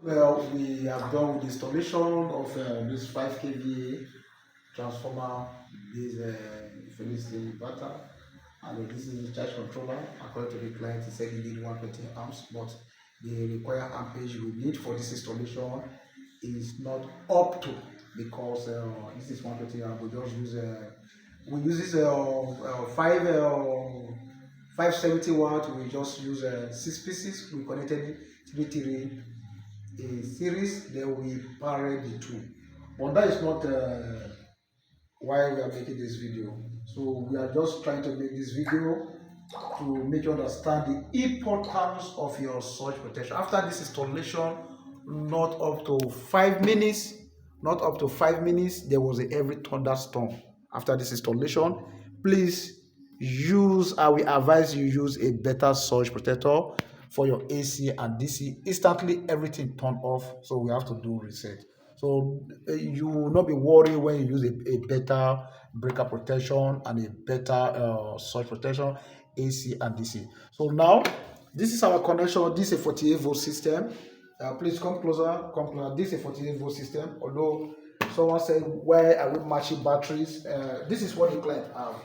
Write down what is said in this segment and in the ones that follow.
Well, we have done with the installation of this 5 kVA transformer, this Felicity inverter, and this is the charge controller. According to the client, he said he need 120 amps, but the required ampage we need for this installation is not up to, because this is 120 amp. We just use this 570 watt. We just use 6 pieces. We connected it 3 a series, then we parallel the two. But that is not why we are making this video. So we are just trying to make this video to make you understand the importance of your surge protection. After this installation, not up to 5 minutes, there was a heavy thunderstorm. After this installation, please use, I will advise you use a better surge protector for your AC and DC. Instantly everything turned off, so we have to do reset. So you will not be worried when you use a better breaker protection and a better surge protection, AC and DC. So now this is our connection. This is a 48 volt system. Please come closer, come closer. This is a 48 volt system. Although someone said, why are we matching batteries? This is what the client have.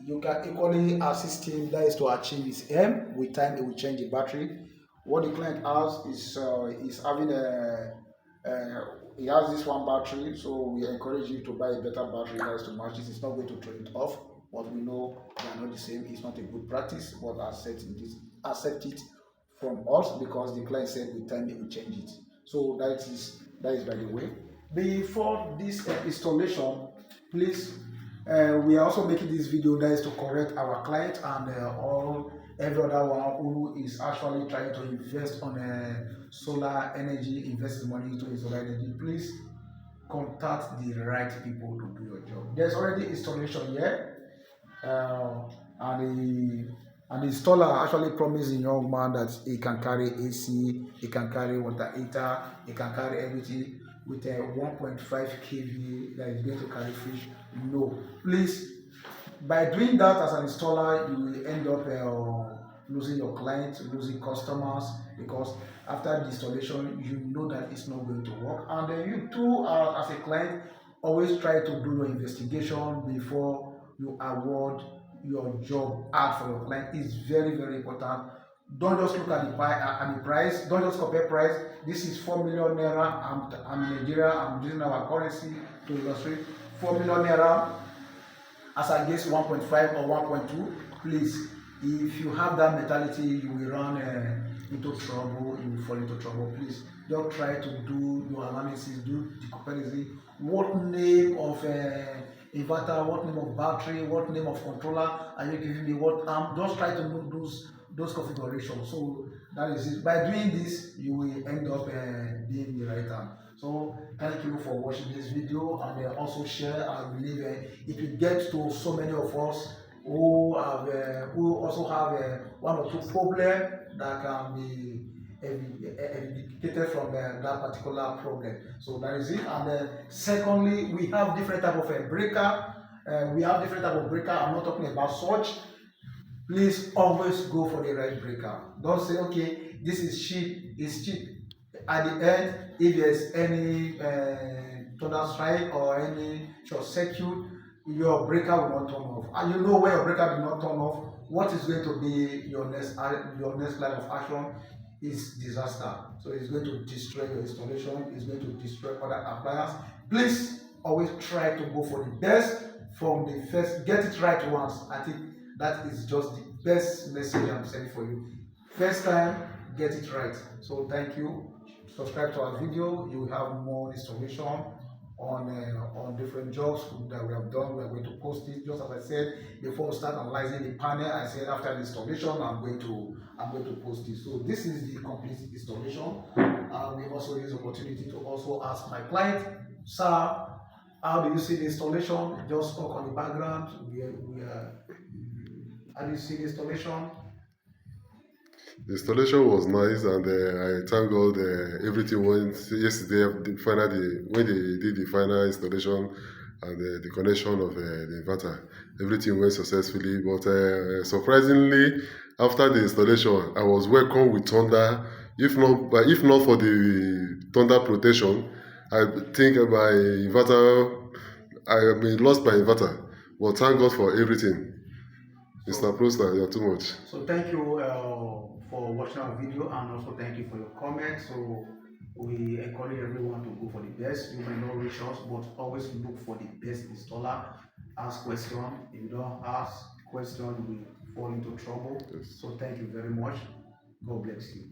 You can equally assist him, that is to achieve his aim. With time, it will change the battery. What the client has is having he has this one battery, so we encourage you to buy a better battery that is to match this. It's not going to throw it off, but we know they are not the same. It's not a good practice, but accept it from us, because the client said with time it will change it. So that is by the way. Before this installation, please, we are also making this video that is to correct our client and every other one who is actually trying to invest on solar energy, invest his money into solar energy. Please contact the right people to do your job. There's already installation here, and the installer actually promised the young man that he can carry AC, he can carry water heater, he can carry everything with a 1.5 kV that is going to carry fish. No, please, by doing that as an installer, you will end up losing your clients, losing customers, because after the installation, you know that it's not going to work. And then you too, as a client, always try to do your investigation before you award your job ad for your client. It's very, very important. Don't just look at the price. Don't just compare price. This is 4 million naira. I'm in Nigeria. I'm using our currency to illustrate. 4 million naira as against 1.5 or 1.2. Please, if you have that mentality, you will run into trouble. You will fall into trouble. Please, just try to do your analysis, do the comparison. What name of inverter, what name of battery, what name of controller are you giving me? What just try to know those configurations. So that is it. By doing this, you will end up being the right hand. So thank you for watching this video, and also share. I believe it will get to so many of us who also have one or two problems that can be educated from that particular problem. So that is it. And secondly, we have different type of breaker. I'm not talking about such. Please always go for the right breaker. Don't say, okay, this is cheap, it's cheap. At the end, if there's any thunder strike or any short circuit, your breaker will not turn off. And you know when your breaker will not turn off, what is going to be your next line of action is disaster. So it's going to destroy your installation, it's going to destroy other appliances. Please always try to go for the best from the first. Get it right once. I think that is just the best message I'm sending for you. First time, get it right. So thank you. Subscribe to our video. You will have more installation on different jobs that we have done. We are going to post it. Just as I said before we start analyzing the panel, I said after the installation I'm going to post it. So this is the complete installation. We also use the opportunity to also ask my client, sir, how do you see the installation? Just talk on the background. How do you see the installation? The installation was nice, and I thank God everything went yesterday. When they did the final installation and the connection of the inverter, everything went successfully. But surprisingly, after the installation, I was welcomed with thunder If not for the thunder protection, I think my inverter, I may lost my inverter. But thank God for everything. Mr. So, Proster, you're too much. so thank you for watching our video, and also thank you for your comments. So we encourage everyone to go for the best. You may not reach us, but always look for the best installer. Ask question. If you don't ask question, you will fall into trouble. Yes. So thank you very much. God bless you.